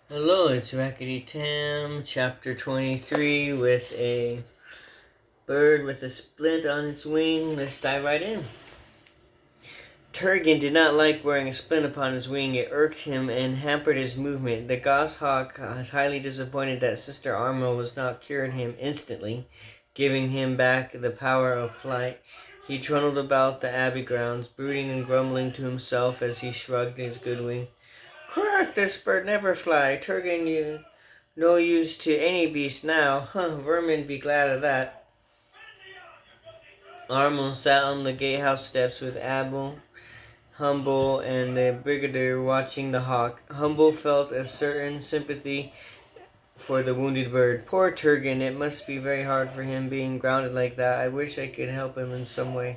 Hello, it's Rakkety Tam, chapter 23, with a bird with a splint on its wing. Let's dive right in. Turgan did not like wearing a splint upon his wing. It irked him and hampered his movement. The goshawk was highly disappointed that Sister Armel was not cured him instantly, giving him back the power of flight. He trundled about the abbey grounds, brooding and grumbling to himself as he shrugged his good wing. Crack, this bird never fly. Turgan, you no use to any beast now. Vermin be glad of that. Armel sat on the gatehouse steps with Abel, Humble, and the brigadier watching the hawk. Humble felt a certain sympathy for the wounded bird. Poor Turgan, it must be very hard for him being grounded like that. I wish I could help him in some way.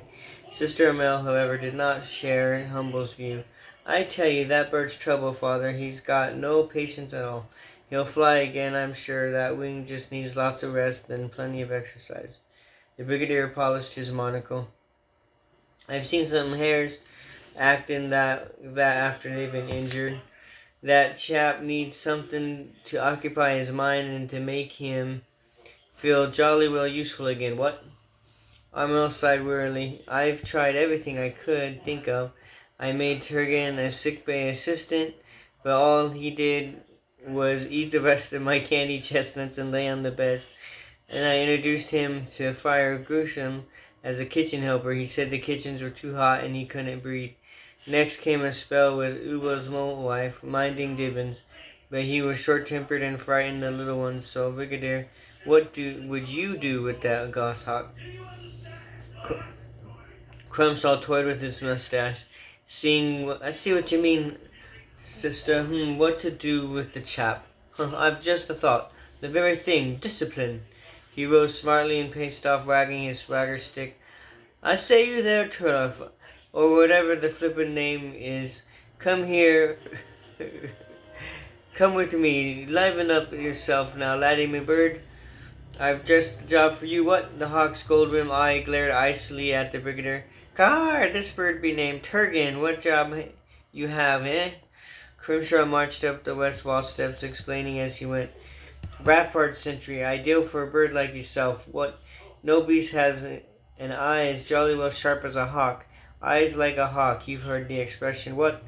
Sister Amel, however, did not share Humble's view. I tell you, that bird's trouble, Father. He's got no patience at all. He'll fly again, I'm sure. That wing just needs lots of rest and plenty of exercise. The brigadier polished his monocle. I've seen some hares acting that after they've been injured. That chap needs something to occupy his mind and to make him feel jolly well useful again. What? Armel sighed wearily. I've tried everything I could think of. I made Turgan a sickbay assistant, but all he did was eat the rest of my candy chestnuts and lay on the bed. And I introduced him to Friar Grusham as a kitchen helper. He said the kitchens were too hot and he couldn't breathe. Next came a spell with Uba's mole wife, minding Dibbins, but he was short-tempered and frightened the little ones. So, Brigadier, what would you do with that goshawk? Crumsaw toyed with his mustache. I see what you mean, sister. What to do with the chap? I've just a thought. The very thing. Discipline. He rose smartly and paced off, wagging his swagger stick. I say you there, Turlough, or whatever the flippin' name is. Come here. Come with me. Liven up yourself now, laddie, my bird. I've just the job for you. What? The hawk's gold-rimmed eye glared icily at the brigadier. Car, this bird be named Turgan. What job you have, eh? Crimshaw marched up the west wall steps, explaining as he went. Rampart sentry, ideal for a bird like yourself. What? No beast has an eye as jolly well sharp as a hawk. Eyes like a hawk, you've heard the expression. What?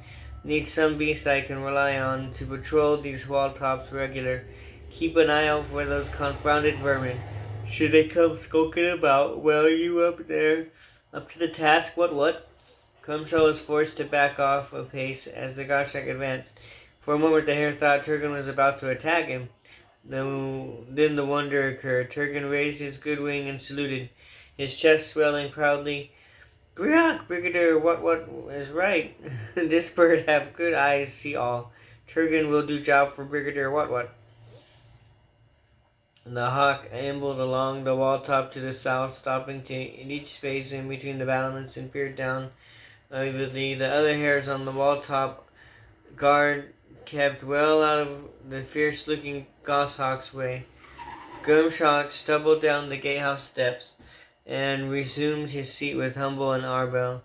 Need some beast I can rely on to patrol these wall tops regular. Keep an eye out for those confounded vermin. Should they come skulking about, well, you up there, up to the task? What? Cumshaw was forced to back off a pace as the goshawk advanced. For a moment the hare thought Turgan was about to attack him. Then the wonder occurred. Turgan raised his good wing and saluted, his chest swelling proudly. Briak, Brigadier, what is right? This bird have good eyes, see all. Turgan will do job for Brigadier what? The hawk ambled along the wall top to the south, stopping in each space in between the battlements and peered down unevenly. The other hares on the wall top guard kept well out of the fierce-looking goshawk's way. Grimshaw stumbled down the gatehouse steps and resumed his seat with Humble and Arbel.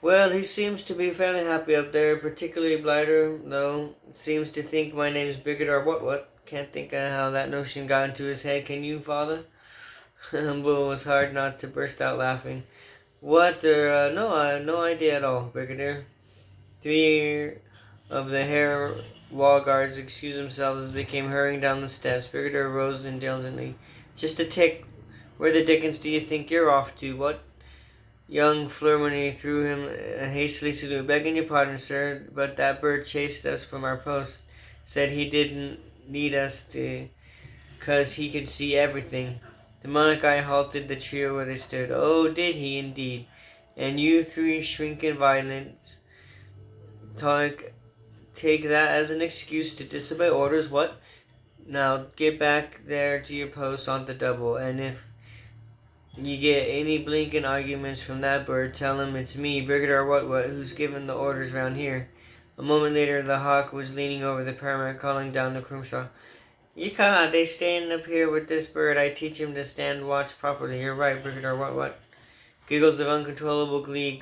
Well, he seems to be fairly happy up there, particularly Blighter, though. Seems to think my name's Brigadier what? Can't think of how that notion got into his head. Can you, Father? Humble was hard not to burst out laughing. What? No, I have no idea at all, Brigadier. 3 of the hare wall guards excused themselves as they came hurrying down the steps. Brigadier rose indulgently. Just a tick. Where the dickens do you think you're off to? What? Young Flurmany threw him a hastily salute. Begging your pardon, sir, but that bird chased us from our post. Said he didn't need us to, 'cause he could see everything. The monarch halted the trio where they stood. Oh, did he indeed? And you 3 shrinking violets take that as an excuse to disobey orders? What? Now get back there to your posts on the double, and if you get any blinking arguments from that bird, tell him it's me, Brigadier what, who's giving the orders round here. A moment later, the hawk was leaning over the parapet, calling down to Crimshaw. Yika, they stand up here with this bird. I teach him to stand watch properly. You're right, Brigadier what? Giggles of uncontrollable glee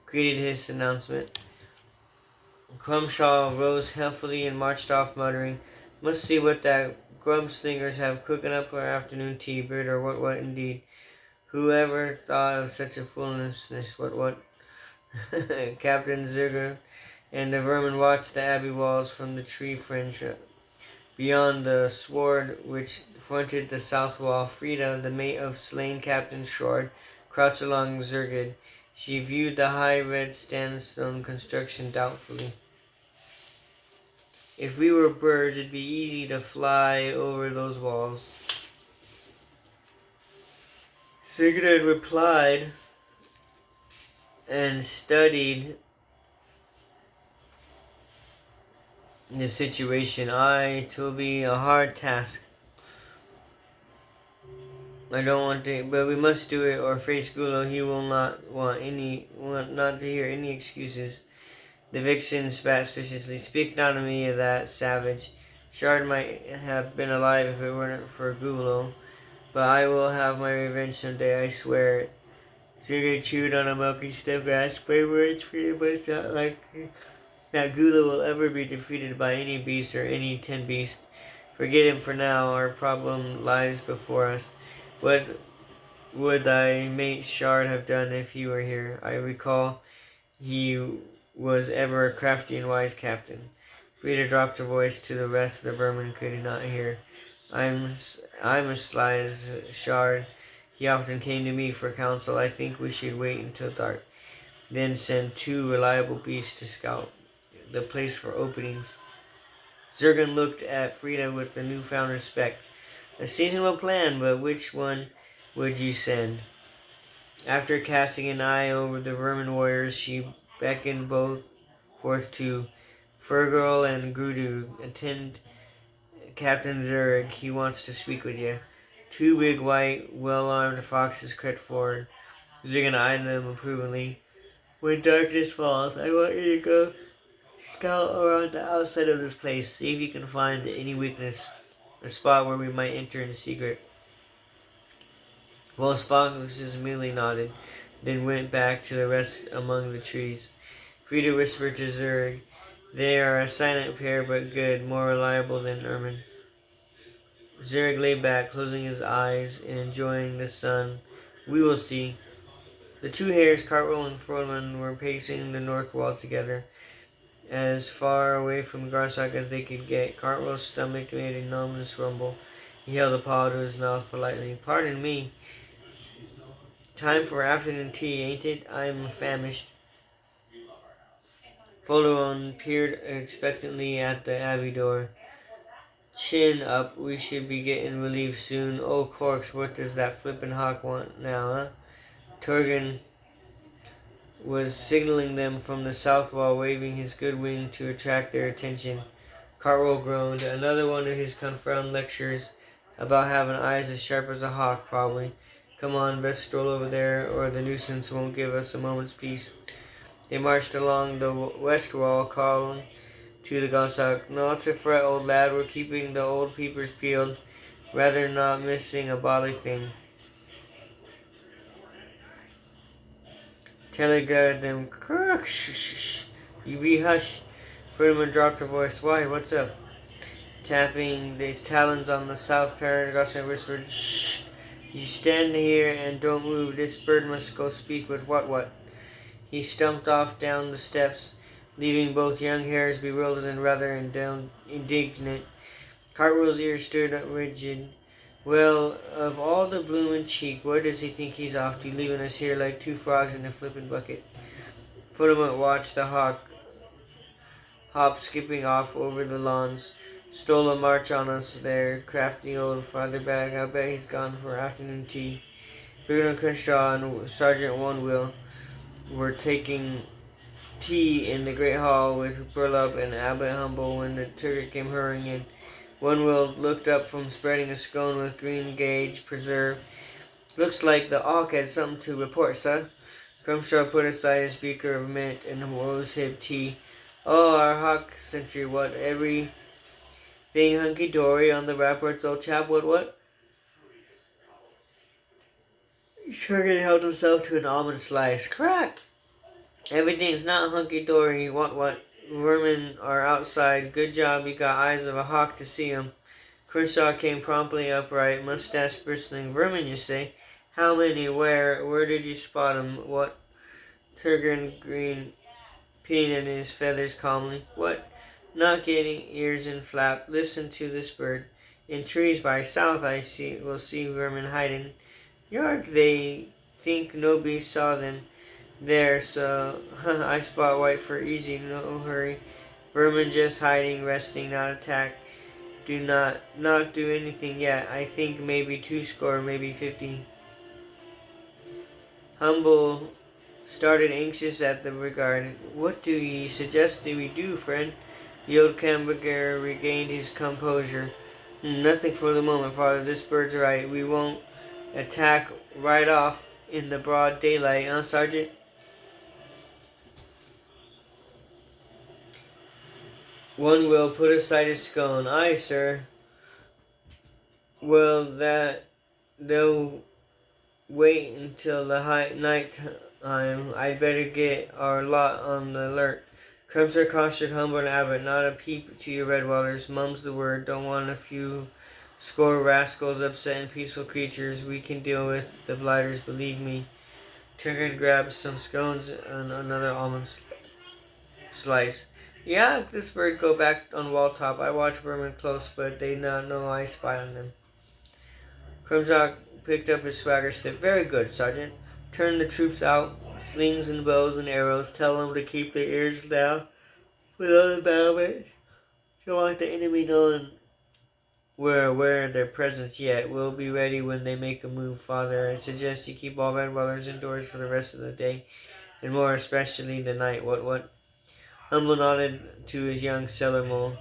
greeted his announcement. Crumshaw rose healthily and marched off, muttering, "Must see what that grumslingers have cooking up for afternoon tea, bird, or what indeed. Whoever thought of such a foolishness, what? Captain Zerger and the vermin watched the abbey walls from the tree fringe beyond the sward which fronted the south wall. Frida, the mate of slain Captain Short, crouched along Zergid. She viewed the high red sandstone construction doubtfully. If we were birds, it'd be easy to fly over those walls. Sigurd replied and studied the situation. "'Twill be a hard task. I don't want to, but we must do it, or face Gulo. He will not want not to hear any excuses." The vixen spat suspiciously. "Speak not to me of that, savage. Shard might have been alive if it weren't for Gulo, but I will have my revenge someday, I swear it." Sigurd chewed on a milky stem grass. "My words pretty much not like that Gulo will ever be defeated by any beast or any 10 beasts. Forget him for now. Our problem lies before us. What would thy mate Shard have done if he were here? I recall he was ever a crafty and wise captain." Frida dropped her voice to the rest of the vermin could not hear. I'm as sly as Shard. He often came to me for counsel. I think we should wait until dark, then send 2 reliable beasts to scout the place for openings." Zergan looked at Frida with a newfound respect. "A seasonable plan, but which one would you send?" After casting an eye over the vermin warriors, she beckoned both forth to Fergal and Grudu. "Attend Captain Zurg. He wants to speak with you." 2 big, white, well-armed foxes crept forward. Zergan eyed them approvingly. "When darkness falls, I want you to go scout around the outside of this place. See if you can find any weakness, a spot where we might enter in secret." Both foxes merely nodded, then went back to the rest among the trees. Frida whispered to Zurg, "They are a silent pair, but good, more reliable than ermine." Zurg lay back, closing his eyes and enjoying the sun. "We will see." The 2 hares, Cartwell and Frohman, were pacing the north wall together, as far away from Garsak as they could get. Cartwell's stomach made a ominous rumble. He held a paw to his mouth politely. "Pardon me. Time for afternoon tea, ain't it? I'm famished." Followan peered expectantly at the abbey door. "Chin up, we should be getting relief soon. Oh, corks, what does that flippin' hawk want now, huh?" Turgan was signaling them from the south wall, waving his good wing to attract their attention. Cartwell groaned. "Another one of his confounded lectures about having eyes as sharp as a hawk, probably. Come on, best stroll over there, or the nuisance won't give us a moment's peace." They marched along the west wall, calling to the Goshawk, "Not to fret, old lad. We're keeping the old peepers peeled. Rather not missing a bally thing." Telly glared them. "Crook, shh, shh, shh. You be hushed." Ferdinand dropped her voice. "Why, what's up?" Tapping his talons on the south parrot, Goshawk whispered, "Shh. You stand here and don't move. This bird must go speak with what." He stumped off down the steps, leaving both young hares bewildered and rather indignant. Cartwell's ears stood up rigid. "Well, of all the bloomin' cheek, where does he think he's off to, leaving us here like 2 frogs in a flippin' bucket?" Footman watched the hawk hop skipping off over the lawns. "Stole a march on us there, crafty old father bag. I bet he's gone for afternoon tea." Brigadier Crenshaw and Sergeant Onewell were taking tea in the great hall with Burlap and Abbot Humble when the turret came hurrying in. Onewell looked up from spreading a scone with green gage preserve. "Looks like the Auk has something to report, sir." Crumshaw put aside his beaker of mint and rosehip tea. "Oh, our hawk sentry, what? Everything hunky-dory on the ramparts, old chap? What?" Turgan held himself to an almond slice. "Crack! Everything's not hunky-dory. What? vermin are outside. Good job, you got eyes of a hawk to see 'em. Crenshaw came promptly upright, mustache bristling. Vermin, you say? How many? Where? Where did you spot 'em? What? Turgren Green peaned his feathers calmly. What? Not getting ears and flap. Listen to this bird. In trees by south I will see vermin hiding. Yark, they think nobody saw them there, so I spot white for easy, no hurry. Vermin just hiding, resting, not attack. Do not do anything yet. I think maybe 20, maybe 50. Humble started anxious at the regard. What do ye suggest we do, friend? The old Camberger regained his composure. Nothing for the moment, father. This bird's right. We won't attack right off in the broad daylight, Sergeant? One will put aside his scone. Aye, sir. Well, that they'll wait until the night time. I'd better get our lot on the alert. Crumpster cautioned Humble and Abbott, not a peep to your Redwallers. Mum's the word. Don't want a few score rascals upsetting peaceful creatures. We can deal with the blighters, believe me. Turner grabbed some scones and another almond slice. Yeah, this bird go back on wall top. I watch vermin close, but they not know I spy on them. Crumjock picked up his swagger stick. Very good, Sergeant. Turn the troops out. Slings and bows and arrows. Tell them to keep their ears down with other battlements. Don't want the enemy knowing we're aware of their presence yet. We'll be ready when they make a move, Father. I suggest you keep all Redwallers indoors for the rest of the day, and more especially the night. What? Humble nodded to his young cellar mole.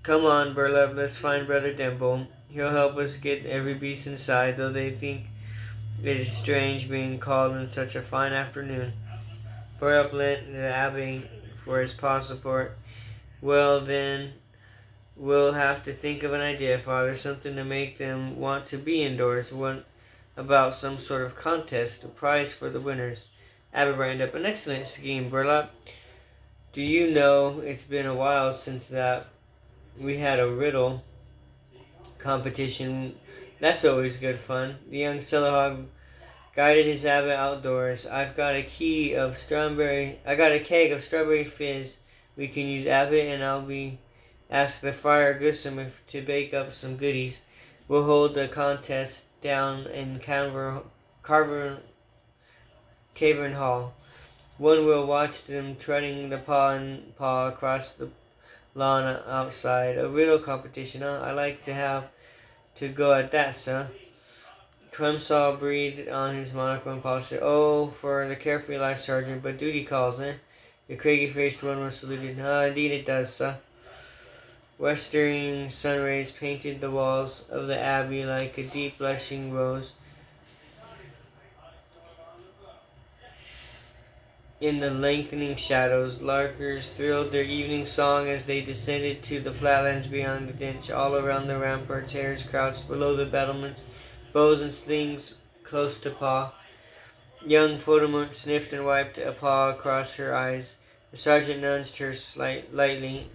Come on, Burlap, let's find Brother Dimple. He'll help us get every beast inside, though they think it is strange being called on such a fine afternoon. Burlap lent the Abbey for his passport. Well, then, we'll have to think of an idea, Father, something to make them want to be indoors. What about some sort of contest, a prize for the winners? Abbey brightened up. An excellent scheme, Burlap. Do you know, it's been a while since that we had a riddle competition. That's always good fun. The young Cellarhog guided his abbot outdoors. I got a keg of strawberry fizz. We can use Abbott, and I'll ask the Friar Grissom to bake up some goodies. We'll hold the contest down in Cavern Hall. One will watch them treading the paw across the lawn outside. A riddle competition, huh? I like to have to go at that, sir. Crumsaw breathed on his monocle and polished it. Oh, for the carefree life, Sergeant, but duty calls, eh? The craggy-faced one was saluted. Indeed it does, sir. Westering sun rays painted the walls of the abbey like a deep blushing rose. In the lengthening shadows, larkers thrilled their evening song as they descended to the flatlands beyond the ditch. All around the ramparts, hares crouched below the battlements, bows and slings close to paw. Young Photomont sniffed and wiped a paw across her eyes. The sergeant nudged her lightly.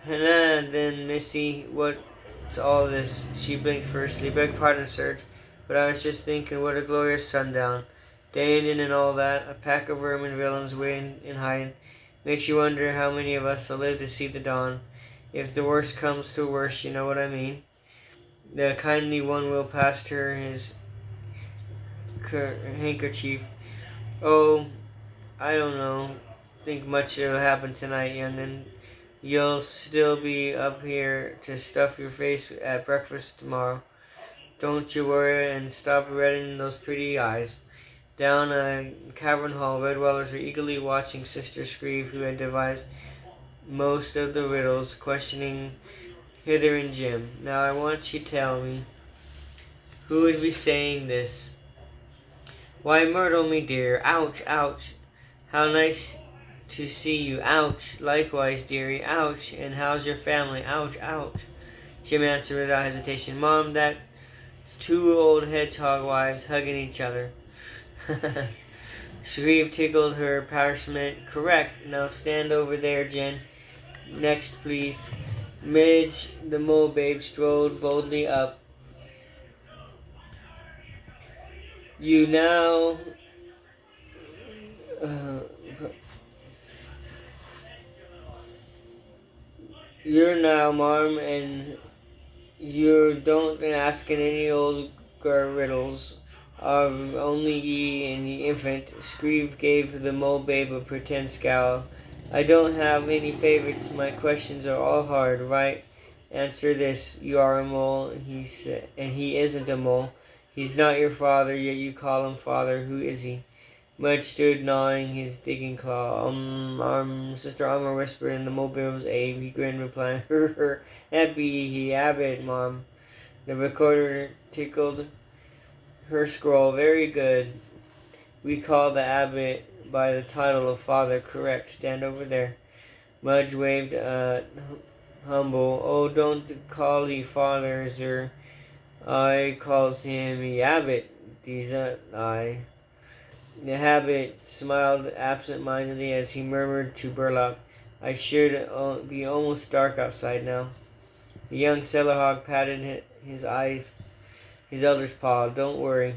Then, Missy, what's all this? She blinked firstly. Beg pardon, Serge, but I was just thinking what a glorious sundown. Day ending and all that, a pack of vermin villains waiting and hiding. Makes you wonder how many of us will live to see the dawn. If the worst comes to worst, you know what I mean. The kindly one will pass her his handkerchief. Oh, I don't know. Think much will happen tonight, young'un. You'll still be up here to stuff your face at breakfast tomorrow. Don't you worry and stop reddening those pretty eyes. Down a cavern hall, Redwallers were eagerly watching Sister Screeve, who had devised most of the riddles, questioning Hither and Jim. Now I want you to tell me, who would be saying this? Why, Myrtle, me dear. Ouch, ouch. How nice to see you. Ouch. Likewise, dearie. Ouch. And how's your family? Ouch, ouch. Jim answered without hesitation. Mom, that's two old hedgehog wives hugging each other. Shreve tickled her parchment. Correct. Now stand over there, Jen. Next, please. Midge, the mole babe, strode boldly up. You now... Uh, you're now, Marm, and you don't ask in any old riddles of only ye and the infant. Shreve gave the mole babe a pretend scowl. I don't have any favorites. My questions are all hard, right? Answer this. You are a mole, he said, and he isn't a mole. He's not your father, yet you call him father. Who is he? Mudge stood gnawing his digging claw. Sister Armor whispered in the mobile's aid. He grinned, replying, that be he, Abbott, Mom. The recorder tickled her scroll. Very good. We call the Abbot by the title of Father. Correct. Stand over there. Mudge waved humble. Oh, don't call he Father, sir. I calls him Abbott. These I. The Abbot smiled absent-mindedly as he murmured to Burlock, I should be almost dark outside now. The young sailor hog patted his elder's paw. Don't worry.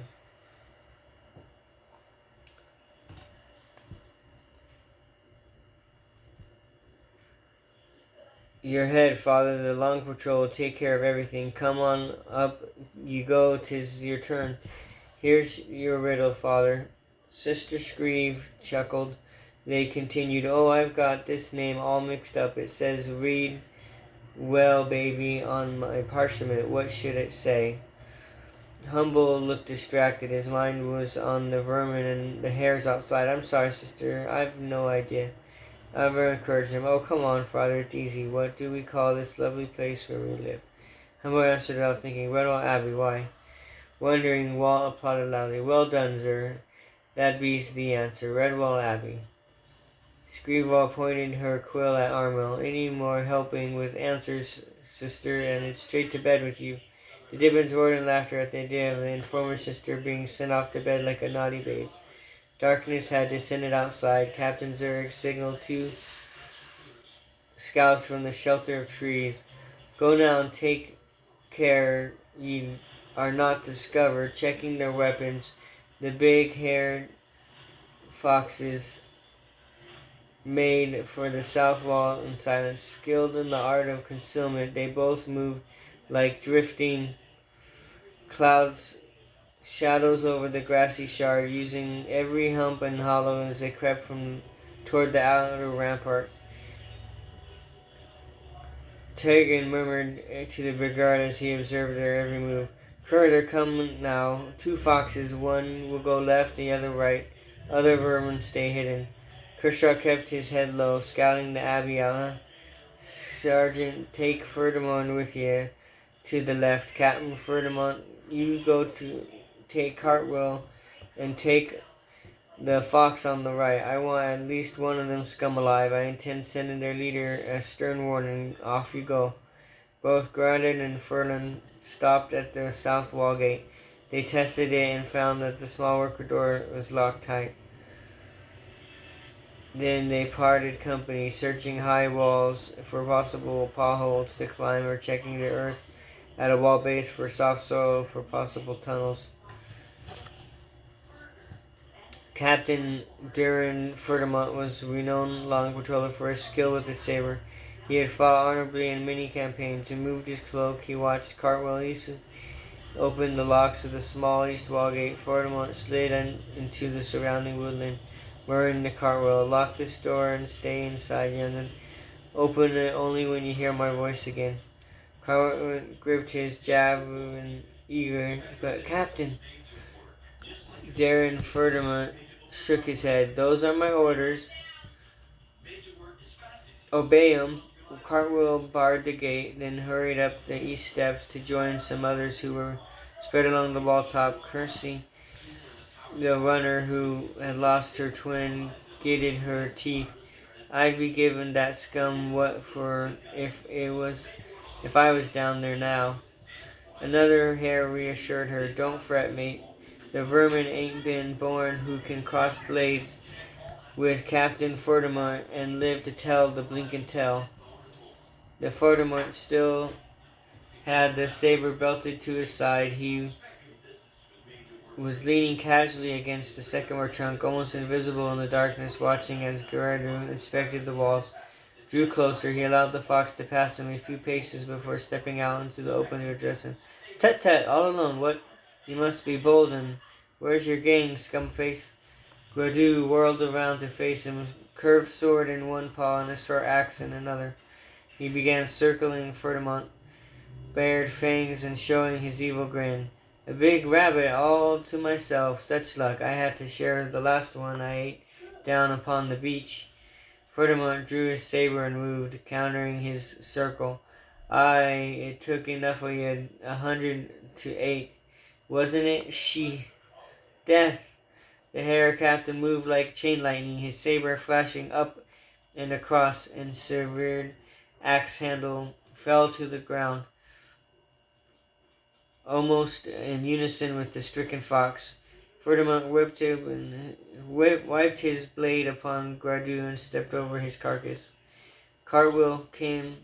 Your head, Father. The long patrol will take care of everything. Come on up. You go. 'Tis your turn. Here's your riddle, Father. Sister Shreve chuckled. They continued, oh, I've got this name all mixed up. It says, read well, baby, on my parchment. What should it say? Humble looked distracted. His mind was on the vermin and the hares outside. I'm sorry, sister. I've no idea. I've encouraged him. Oh, come on, Father. It's easy. What do we call this lovely place where we live? Humble answered without thinking. Redwall Abbey. Why? Wondering, Walt applauded loudly. Well done, sir. That be's the answer. Redwall Abbey. Screevall pointed her quill at Armel. Any more helping with answers, sister, and it's straight to bed with you. The Dibbons roared in laughter at the idea of the informer sister being sent off to bed like a naughty babe. Darkness had descended outside. Captain Zurich signaled two scouts from the shelter of trees. Go now and take care ye are not discovered. Checking their weapons, the big-haired foxes made for the south wall in silence. Skilled in the art of concealment, they both moved like drifting clouds, shadows over the grassy shard, using every hump and hollow as they crept toward the outer ramparts. Tegan murmured to the brigade as he observed their every move. Cur, they're coming now. Two foxes, one will go left, the other right. Other vermin stay hidden. Kershaw kept his head low, scouting the abbey out. Sergeant, take Ferdinand with you to the left. Captain Ferdinand, you go to take Cartwell and take the fox on the right. I want at least one of them scum alive. I intend sending their leader a stern warning. Off you go. Both Grandin and Furlan stopped at the south wall gate. They tested it and found that the small worker door was locked tight. Then they parted company, searching high walls for possible potholes to climb or checking the earth at a wall base for soft soil for possible tunnels. Captain Duran Ferdinand was renowned long patroller for his skill with the saber. He had fought honorably in many campaigns. Removed his cloak, he watched Cartwell open the locks of the small east wall gate. Ferdinand slid into the surrounding woodland, murmuring to Cartwell, lock this door and stay inside, young'un. Open it only when you hear my voice again. Cartwell gripped his javelin eager, but Captain Darren Ferdinand shook his head. Those are my orders. Obey 'em. Cartwell barred the gate, then hurried up the east steps to join some others who were spread along the wall top. Kersey, the runner who had lost her twin, gritted her teeth. I'd be giving that scum what for if I was down there now. Another hare reassured her. Don't fret, mate. The vermin ain't been born who can cross blades with Captain Fordamont and live to tell the blinkin' tale. The Fordamont still had the saber belted to his side. He was leaning casually against the sycamore trunk, almost invisible in the darkness, watching as Gerardo inspected the walls. Drew closer. He allowed the fox to pass him a few paces before stepping out into the open to address him. "Tut tut, all alone, what? You must be bold, and where's your gang, scumface?" Gradu whirled around to face him, curved sword in one paw and a short axe in another. He began circling Ferdinand, bared fangs and showing his evil grin. "A big rabbit all to myself. Such luck. I had to share the last one I ate down upon the beach." Ferdinand drew his saber and moved, countering his circle. It took enough of you, 100 to 8. Wasn't it? Death! The Hare Captain moved like chain lightning, his saber flashing up and across, and severed axe handle fell to the ground, almost in unison with the stricken fox. Ferdinand wiped his blade upon Gradu and stepped over his carcass. Cartwheel came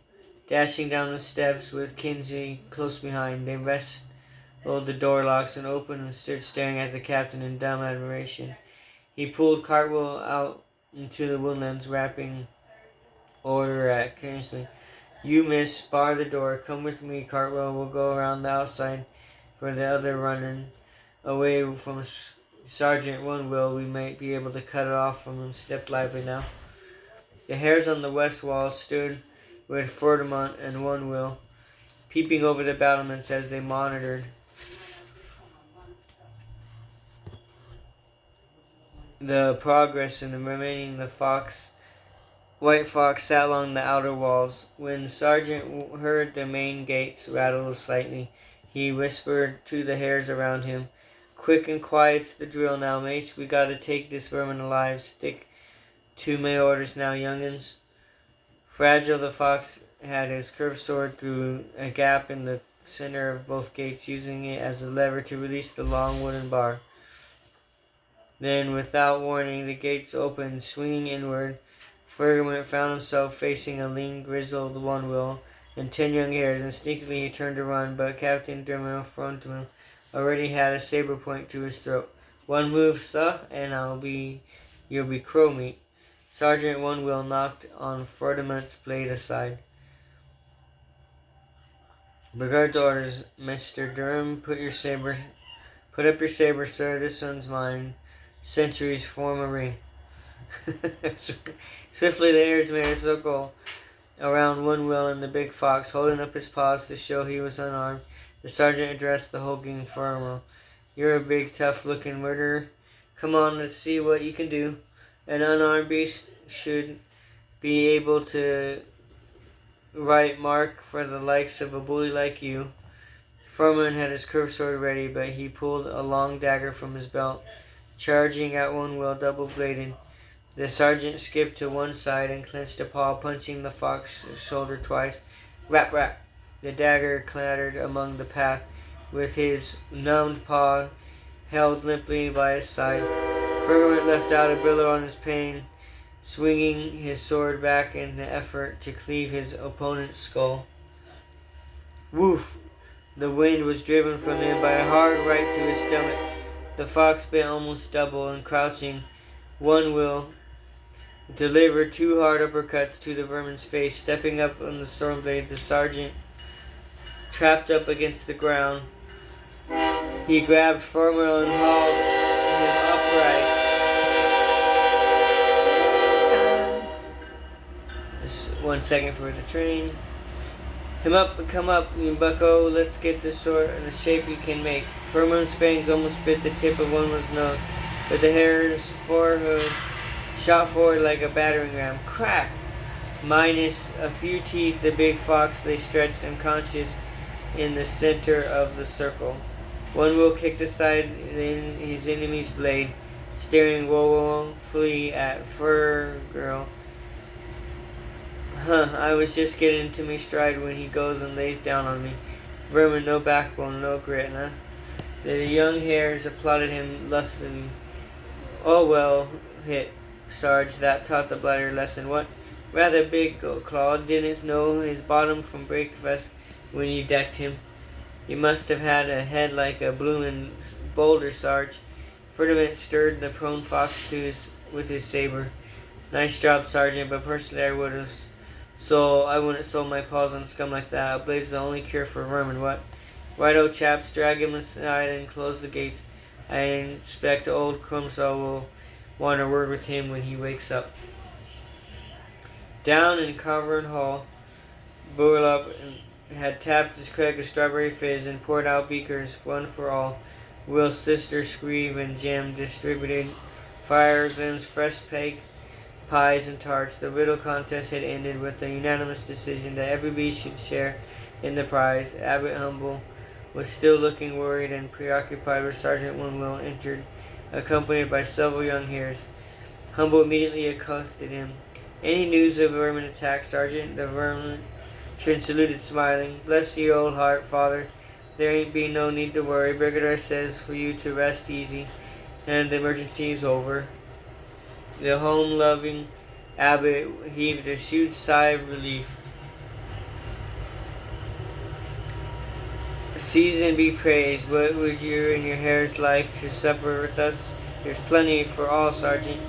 dashing down the steps with Kinsey close behind. They wrestled the door locks and opened and stood staring at the captain in dumb admiration. He pulled Cartwheel out into the woodlands, rapping order at carelessly. "You, miss, bar the door. Come with me, Cartwheel. We'll go around the outside for the other running away from Sergeant One Will. We might be able to cut it off from him. Step lively now." The hares on the west wall stood with Ferdinand and One Will, peeping over the battlements as they monitored the progress in the remaining. White Fox sat along the outer walls. When Sergeant heard the main gates rattle slightly, he whispered to the hares around him, "Quick and quiet's the drill now, mates. We gotta take this vermin alive. Stick to my orders now, young'uns." Fragile the fox had his curved sword through a gap in the center of both gates, using it as a lever to release the long wooden bar. Then, without warning, the gates opened, swinging inward. Ferguson found himself facing a lean, grizzled One Will and 10 young hares. Instinctively he turned to run, but Captain Dermot, front to him, already had a saber point to his throat. "One move, sir, and you'll be crow meat." Sergeant One Will knocked on Ferdinand's blade aside. "Brigade orders, Mr. Durham. Put up your saber, sir. This one's mine. Sentries form a ring." Swiftly the hares made a circle around One Will and the big fox, holding up his paws to show he was unarmed. The sergeant addressed the hulking farmer. "You're a big, tough-looking murderer. Come on, let's see what you can do. An unarmed beast should be able to right mark for the likes of a bully like you." Furman had his curved sword ready, but he pulled a long dagger from his belt, charging at One Will double-bladed. The sergeant skipped to one side and clenched a paw, punching the fox's shoulder twice. Rap, rap. The dagger clattered among the path, with his numbed paw held limply by his side. Ferguson left out a billow on his pain, swinging his sword back in the effort to cleave his opponent's skull. Woof! The wind was driven from him by a hard right to his stomach. The fox bent almost double, and crouching, One Will delivered 2 hard uppercuts to the vermin's face. Stepping up on the sword blade, the sergeant trapped up against the ground. He grabbed Fermel and hauled him upright. Just 1 second for the train. Come up, you bucko. Let's get this sword in the shape you can make." Fermel's fangs almost bit the tip of One Will's nose, but the hare's forehead shot forward like a battering ram. Crack! Minus a few teeth, the big fox lay stretched unconscious in the center of the circle. One Will kicked aside his enemy's blade, staring woefully at Fur Girl. I was just getting into me stride when he goes and lays down on me. Vermin, no backbone, no grit, huh? The young hares applauded him lustily. "Oh, well hit, Sarge. That taught the bladder lesson. What? Rather big, Claude. Didn't know his bottom from breakfast when you decked him. You must have had a head like a bloomin' boulder, Sarge." Ferdinand stirred the prone fox with his saber. "Nice job, Sergeant, but personally I wouldn't sold my paws on scum like that. A blade's the only cure for vermin, what? Righto, chaps, drag him aside and close the gates. I expect old Crumsaw will want a word with him when he wakes up." Down in Cavern Hall, Burlap had tapped his keg of strawberry fizz and poured out beakers, one for all. Will's sister Screeve and Jim distributed Fireglims, fresh pies, and tarts. The riddle contest had ended with a unanimous decision that every bee should share in the prize. Abbot Humble was still looking worried and preoccupied when Sergeant Winwill entered, accompanied by several young hares. Humble immediately accosted him. "Any news of vermin attack, Sergeant?" The vermin saluted, smiling. "Bless your old heart, Father. There ain't been no need to worry. Brigadier says for you to rest easy, and the emergency is over." The home-loving abbot heaved a huge sigh of relief. "Season be praised. What would you and your hares like to supper with us?" "There's plenty for all, Sergeant."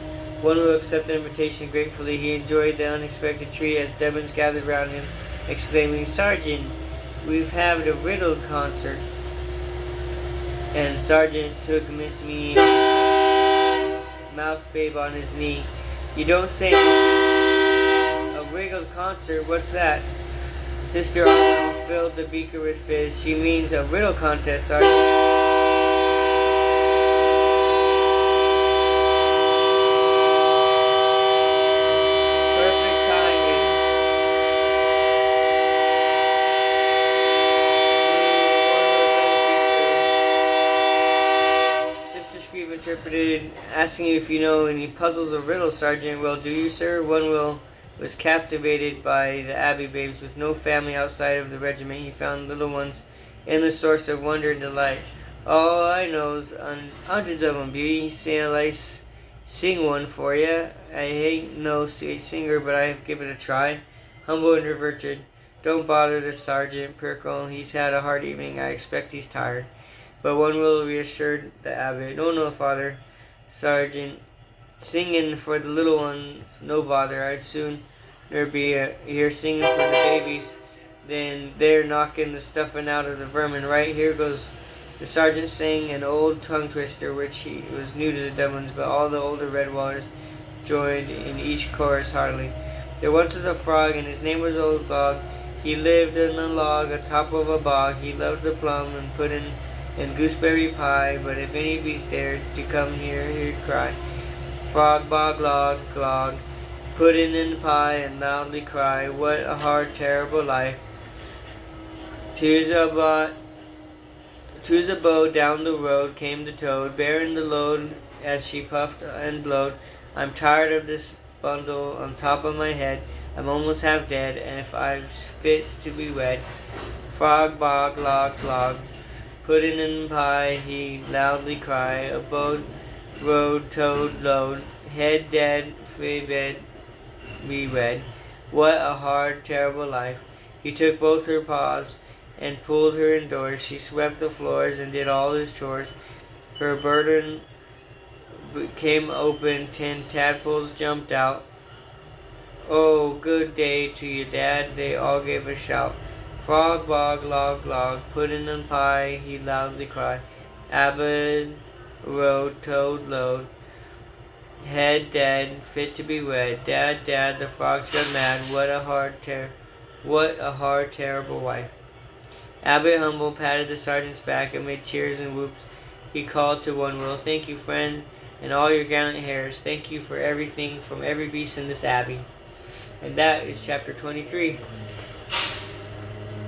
One will accept the invitation gratefully. He enjoyed the unexpected treat as Devons gathered round him, exclaiming, "Sergeant, we've had a riddle concert." And Sergeant took Miss Me Mouse Babe on his knee. "You don't say a riddle concert? What's that?" Sister Arnold filled the beaker with fizz. "She means a riddle contest, Sergeant." Interpreted, "Asking you if you know any puzzles or riddles, Sergeant." "Well, do you, sir?" One was captivated by the Abbey babes. With no family outside of the regiment, he found little ones endless source of wonder and delight. "All I know's hundreds of 'em, Beauty. Sing one for ya. I ain't no singer, but I've given it a try." Humble introverted. "Don't bother the Sergeant, Perkle. He's had a hard evening. I expect he's tired." But one will reassured the abbot. No, Father. Sergeant, singing for the little ones, no bother. I'd sooner be here singing for the babies than there knocking the stuffing out of the vermin. Right, here goes." The sergeant sang an old tongue twister, which he was new to the Devons, but all the older Redwaters joined in each chorus heartily. "There once was a frog, and his name was Old Gog. He lived in a log atop of a bog. He loved the plum and pudding and gooseberry pie, but if any beast dared to come here, he'd cry, 'Frog, bog, log, glog, pudding and pie,' and loudly cry, 'What a hard, terrible life!' To his abode down the road came the toad, bearing the load as she puffed and blowed. 'I'm tired of this bundle on top of my head. I'm almost half dead, and if I'm fit to be wed, frog, bog, log, glog, pudding and pie,' he loudly cried. Abode, road, toad, load, head dead, free bed, be wed. What a hard, terrible life!" He took both her paws and pulled her indoors. She swept the floors and did all his chores. Her burden came open, 10 tadpoles jumped out. "Oh, good day to you, Dad," they all gave a shout. "Frog, bog, log, log, pudding and pie," he loudly cried. Abbot, road, toad, load, head dead, fit to be wed. Dad, the frogs got mad. What a hard, terrible wife." Abbot Humble patted the sergeant's back amid cheers and whoops. He called to Winwill, "Thank you, friend, and all your gallant hares. Thank you for everything from every beast in this abbey." And that is chapter 23.